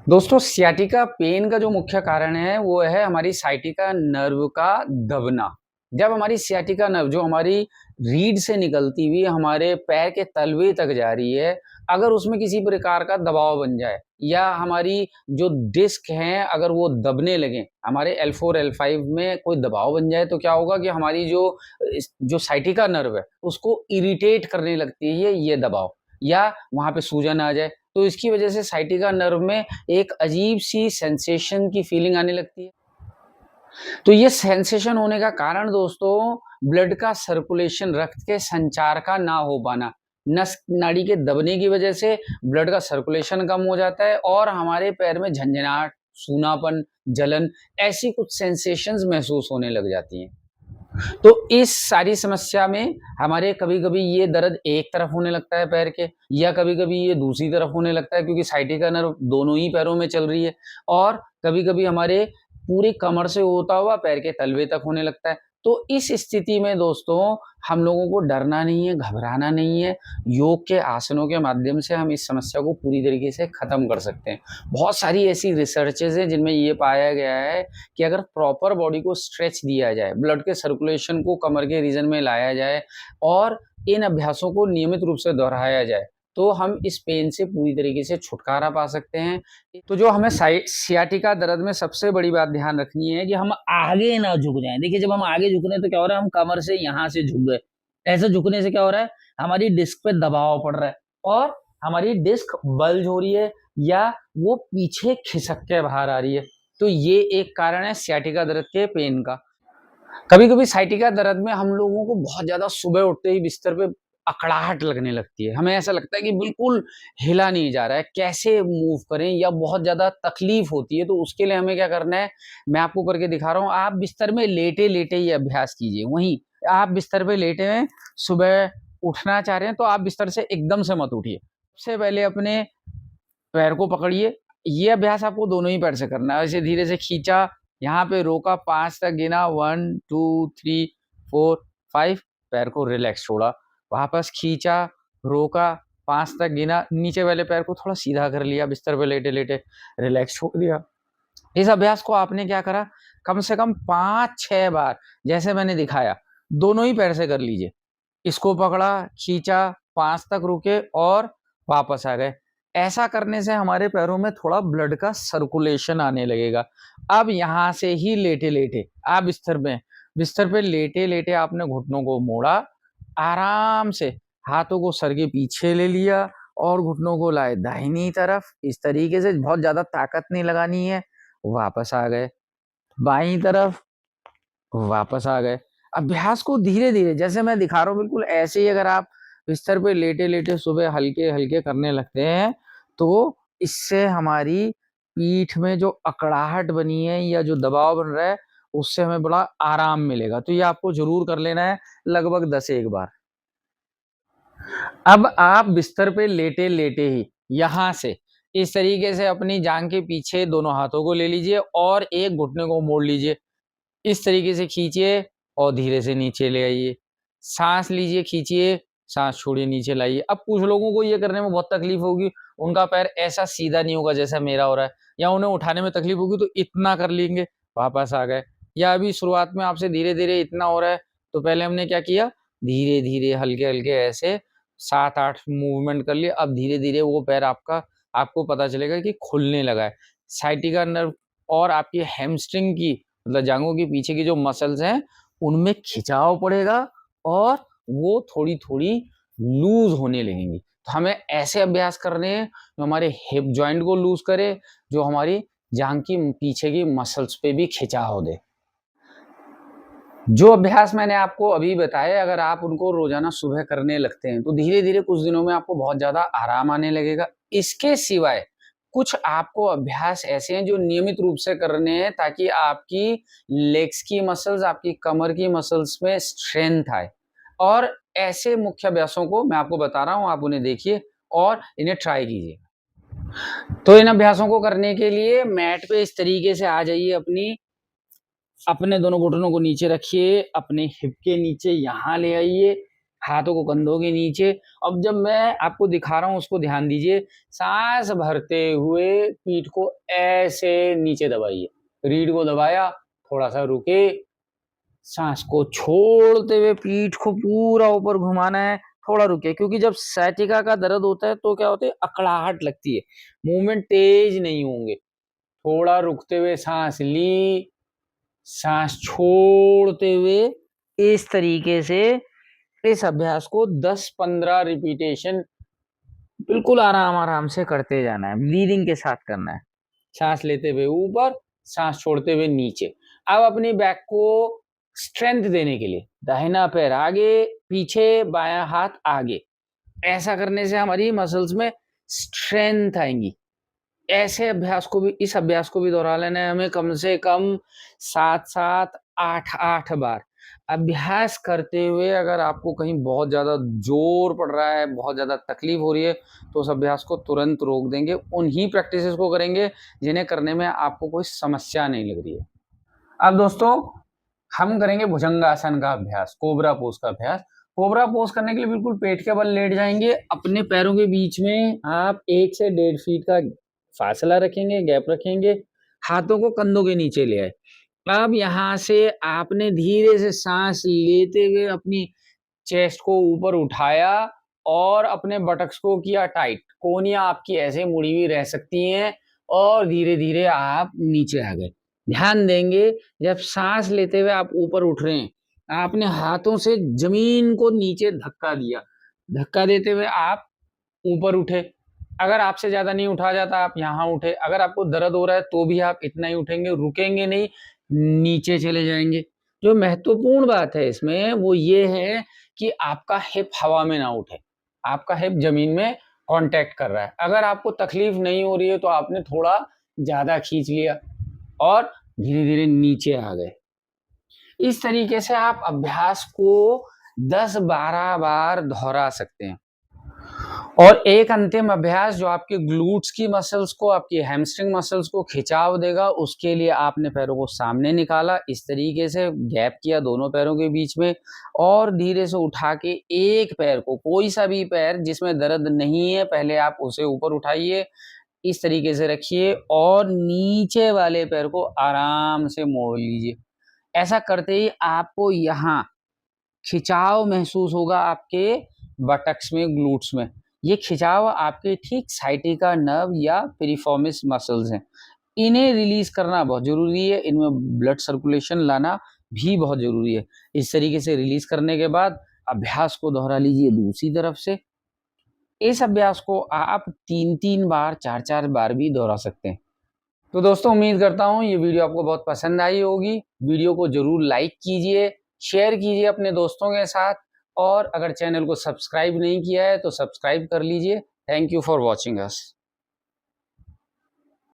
दोस्तों sciatica pen का जो मुख्य कारण है वो है हमारी साइटिका नर्व का दबना। जब हमारी सियाटिका नर्व जो हमारी रीढ़ से निकलती हुई हमारे पैर के तलवे तक जा रही है, अगर उसमें किसी प्रकार का दबाव बन जाए या हमारी जो डिस्क हैं अगर वो दबने लगें, हमारे L4 L5 में कोई दबाव बन जाए तो क्या होगा कि हमारी जो साइटिका नर्व है उसको इरिटेट करने लगती है ये दबाव, या वहाँ पे सूजन आ जाए। तो इसकी वजह से साइटिका नर्व में एक अजीब-सी सेंसेशन की फीलिंग आने लगती है। तो ये सेंसेशन होने का कारण दोस्तों ब्लड का सर्कुलेशन, रक्त के संचार का ना हो पाना। नस नाड़ी के दबने की वजह से ब्लड का सर्कुलेशन कम हो जाता है और हमारे पैर में झनझनाहट, सूनापन, जलन ऐसी कुछ सेंसेशंस महसूस होने लग जाती हैं। तो इस सारी समस्या में हमारे कभी-कभी ये दर्द एक तरफ होने लगता है पैर के, या कभी-कभी ये दूसरी तरफ होने लगता है क्योंकि साइटिका नर्व दोनों ही पैरों में चल रही है, और कभी-कभी हमारे पूरी कमर से होता हुआ पैर के तलवे तक होने लगता है। तो इस स्थिति में दोस्तों हम लोगों को डरना नहीं है, घबराना नहीं है। योग के आसनों के माध्यम से हम इस समस्या को पूरी तरीके से खत्म कर सकते हैं। बहुत सारी ऐसी रिसर्चेज़ हैं जिनमें ये पाया गया है कि अगर प्रॉपर बॉडी को स्ट्रेच दिया जाए, ब्लड के सर्कुलेशन को कमर के रीजन में लाया जाए और इन अभ्यासों को नियमित रूप से दोहराया जाए, तो हम इस पेन से पूरी तरीके से छुटकारा पा सकते हैं। तो जो हमें सियाटिका दर्द में सबसे बड़ी बात ध्यान रखनी है कि हम आगे ना झुक जाएँ। देखिए जब हम आगे झुक रहे हैं तो क्या हो रहा है, हम कमर से यहाँ से झुक गए। ऐसे झुकने से क्या हो रहा है, हमारी डिस्क पे दबाव पड़ रहा है और हमारी डिस्क बल्ज हो रही है या वो पीछे खिसक के बाहर आ रही है। तो ये एक कारण है सियाटिका दर्द के पेन का। कभी-कभी साइटिका दर्द में हम लोगों को बहुत ज़्यादा सुबह उठते ही बिस्तर पे अकड़ाहट लगने लगती है। हमें ऐसा लगता है कि बिल्कुल हिला नहीं जा रहा है, कैसे मूव करें, या बहुत ज़्यादा तकलीफ होती है। तो उसके लिए हमें क्या करना है, मैं आपको करके दिखा रहा हूँ। आप बिस्तर में लेटे-लेटे ये अभ्यास कीजिए। वहीं आप बिस्तर पे लेटे हैं, सुबह उठना चाह रहे हैं तो आप बिस्तर से एकदम से मत उठिए। सबसे पहले अपने पैर को पकड़िए। ये अभ्यास आपको दोनों ही पैर से करना है। ऐसे धीरे से खींचा, यहाँ पे रोका, 5 तक गिना, 1 2 3 4 5, पैर को रिलैक्स छोड़ा। वापस खींचा, रोका, 5 तक गिना, नीचे वाले पैर को थोड़ा सीधा कर लिया, बिस्तर पे लेटे-लेटे रिलैक्स छोड़ दिया। इस अभ्यास को आपने क्या करा, कम से कम 5-6 बार जैसे मैंने दिखाया, दोनों ही पैर से कर लीजिए। इसको पकड़ा, खींचा, 5 तक रुके और वापस आ गए। ऐसा करने से हमारे पैरों में थोड़ा ब्लड का सर्कुलेशन आने लगेगा। अब यहाँ से ही लेटे-लेटे आप बिस्तर पे लेटे-लेटे आपने घुटनों को मोड़ा, आराम से हाथों को सर के पीछे ले लिया और घुटनों को लाए दाहिनी तरफ। इस तरीके से बहुत ज़्यादा ताकत नहीं लगानी है। वापस आ गए, बाईं तरफ, वापस आ गए। अभ्यास को धीरे-धीरे जैसे मैं दिखा रहा हूँ बिल्कुल ऐसे ही अगर आप बिस्तर पे लेटे-लेटे सुबह हल्के-हल्के करने लगते हैं, तो इससे हमारी पीठ में जो अकड़ाहट बनी है या जो दबाव बन रहा है, उससे हमें बड़ा आराम मिलेगा। तो ये आपको ज़रूर कर लेना है लगभग 10 एक बार। अब आप बिस्तर पे लेटे-लेटे ही यहाँ से इस तरीके से अपनी जांघ के पीछे दोनों हाथों को ले लीजिए और एक घुटने को मोड़ लीजिए। इस तरीके से खींचिए और धीरे से नीचे ले आइए। साँस लीजिए, खींचिए, साँस छोड़िए, नीचे लाइए। अब कुछ लोगों को ये करने में बहुत तकलीफ होगी, उनका पैर ऐसा सीधा नहीं होगा जैसा मेरा हो रहा है, या उन्हें उठाने में तकलीफ होगी तो इतना कर लेंगे, वापस आ गए। या अभी शुरुआत में आपसे धीरे-धीरे इतना हो रहा है, तो पहले हमने क्या किया, धीरे-धीरे, हल्के-हल्के ऐसे 7-8 मूवमेंट कर लिए। अब धीरे-धीरे वो पैर आपका आपको पता चलेगा कि खुलने लगा है। साइटिका नर्व और आपकी हैमस्ट्रिंग की मतलब जाँघों के पीछे की जो मसल्स हैं, उनमें खिंचाव पड़ेगा और वो थोड़ी-थोड़ी लूज़ होने लगेंगी। तो हमें ऐसे अभ्यास करने हैं, जो हमारे हिप जॉइंट को लूज़ करे, जो हमारी जाँघ की पीछे की मसल्स पे भी खिंचाव दे। जो अभ्यास मैंने आपको अभी बताए, अगर आप उनको रोज़ाना सुबह करने लगते हैं, तो धीरे-धीरे कुछ दिनों में आपको बहुत ज़्यादा आराम आने लगेगा। इसके सिवाय कुछ आपको अभ्यास ऐसे हैं जो नियमित रूप से करने हैं ताकि आपकी लेग्स की मसल्स, आपकी कमर की मसल्स में स्ट्रेंथ आए। और ऐसे मुख्य अभ्यासों को मैं आपको बता रहा हूँ, आप उन्हें देखिए और इन्हें ट्राई कीजिए। तो इन अभ्यासों को करने के लिए मैट पे इस तरीके से आ जाइए, अपने दोनों घुटनों को नीचे रखिए, अपने हिप के नीचे यहाँ ले आइए, हाथों को कंधों के नीचे। अब जब मैं आपको दिखा रहा हूँ उसको ध्यान दीजिए, सांस भरते हुए पीठ को ऐसे नीचे दबाइए, रीढ़ को दबाया, थोड़ा सा रुके, सांस को छोड़ते हुए पीठ को पूरा ऊपर घुमाना है, थोड़ा रुके, क्योंकि जब sciatica का दर्द होता है तो क्या होता है, अकड़ाहट लगती है, मूवमेंट तेज नहीं होंगे। थोड़ा रुकते हुए सांस ली, सांस छोड़ते हुए इस तरीके से इस अभ्यास को 10-15 रिपीटेशन बिल्कुल आराम आराम से करते जाना है, ब्रीदिंग के साथ करना है। सांस लेते हुए ऊपर, सांस छोड़ते हुए नीचे। अब अपनी बैक को स्ट्रेंथ देने के लिए दाहिना पैर आगे, पीछे, बायां हाथ आगे, ऐसा करने से हमारी मसल्स में स्ट्रेंथ आएंगी। ऐसे अभ्यास को भी, इस अभ्यास को भी दोहरा लेना है हमें कम से कम 7-7, 8-8 बार। अभ्यास करते हुए अगर आपको कहीं बहुत ज़्यादा जोर पड़ रहा है, बहुत ज़्यादा तकलीफ हो रही है, तो उस अभ्यास को तुरंत रोक देंगे। उन्हीं प्रैक्टिसेस को करेंगे जिन्हें करने में आपको कोई समस्या नहीं लग रही है। अब दोस्तों हम करेंगे भुजंगासन का अभ्यास, कोबरा पोज का अभ्यास। कोबरा पोज करने के लिए बिल्कुल पेट के बल लेट जाएंगे। अपने पैरों के बीच में आप 1 से 1.5 फीट का फासला रखेंगे, गैप रखेंगे। हाथों को कंधों के नीचे ले आए। अब यहाँ से आपने धीरे से सांस लेते हुए अपनी चेस्ट को ऊपर उठाया और अपने बटक्स को किया टाइट। कोहनियां आपकी ऐसे मुड़ी हुई रह सकती हैं और धीरे धीरे आप नीचे आ गए। ध्यान देंगे, जब सांस लेते हुए आप ऊपर उठ रहे हैं, आपने हाथों से जमीन को नीचे धक्का दिया, धक्का देते हुए आप ऊपर उठे। अगर आपसे ज्यादा नहीं उठा जाता आप यहाँ उठे। अगर आपको दर्द हो रहा है तो भी आप इतना ही उठेंगे, रुकेंगे नहीं, नीचे चले जाएंगे। जो महत्वपूर्ण बात है इसमें वो ये है कि आपका हिप हवा में ना उठे, आपका हिप जमीन में कांटेक्ट कर रहा है। अगर आपको तकलीफ नहीं हो रही है तो आपने थोड़ा ज्यादा खींच लिया और धीरे धीरे नीचे आ गए। इस तरीके से आप अभ्यास को 10-12 बार दोहरा सकते हैं। और एक अंतिम अभ्यास जो आपके ग्लूट्स की मसल्स को, आपकी हैमस्ट्रिंग मसल्स को खिंचाव देगा, उसके लिए आपने पैरों को सामने निकाला, इस तरीके से गैप किया दोनों पैरों के बीच में, और धीरे से उठा के एक पैर को, कोई सा भी पैर जिसमें दर्द नहीं है, पहले आप उसे ऊपर उठाइए, इस तरीके से रखिए और नीचे वाले पैर को आराम से मोड़ लीजिए। ऐसा करते ही आपको यहाँ खिंचाव महसूस होगा आपके बटक्स में, ग्लूट्स में। ये खिंचाव आपके ठीक साइटिका नर्व या पिरिफॉर्मिस मसल्स हैं। इन्हें रिलीज करना बहुत जरूरी है, इनमें ब्लड सर्कुलेशन लाना भी बहुत जरूरी है। इस तरीके से रिलीज करने के बाद अभ्यास को दोहरा लीजिए दूसरी तरफ से। इस अभ्यास को आप 3-3 बार, 4-4 बार भी दोहरा सकते हैं। तो दोस्तों उम्मीद करता हूँ ये वीडियो आपको बहुत पसंद आई होगी। वीडियो को जरूर लाइक कीजिए, शेयर कीजिए अपने दोस्तों के साथ, और अगर चैनल को सब्सक्राइब नहीं किया है तो सब्सक्राइब कर लीजिए। Thank you for watching us.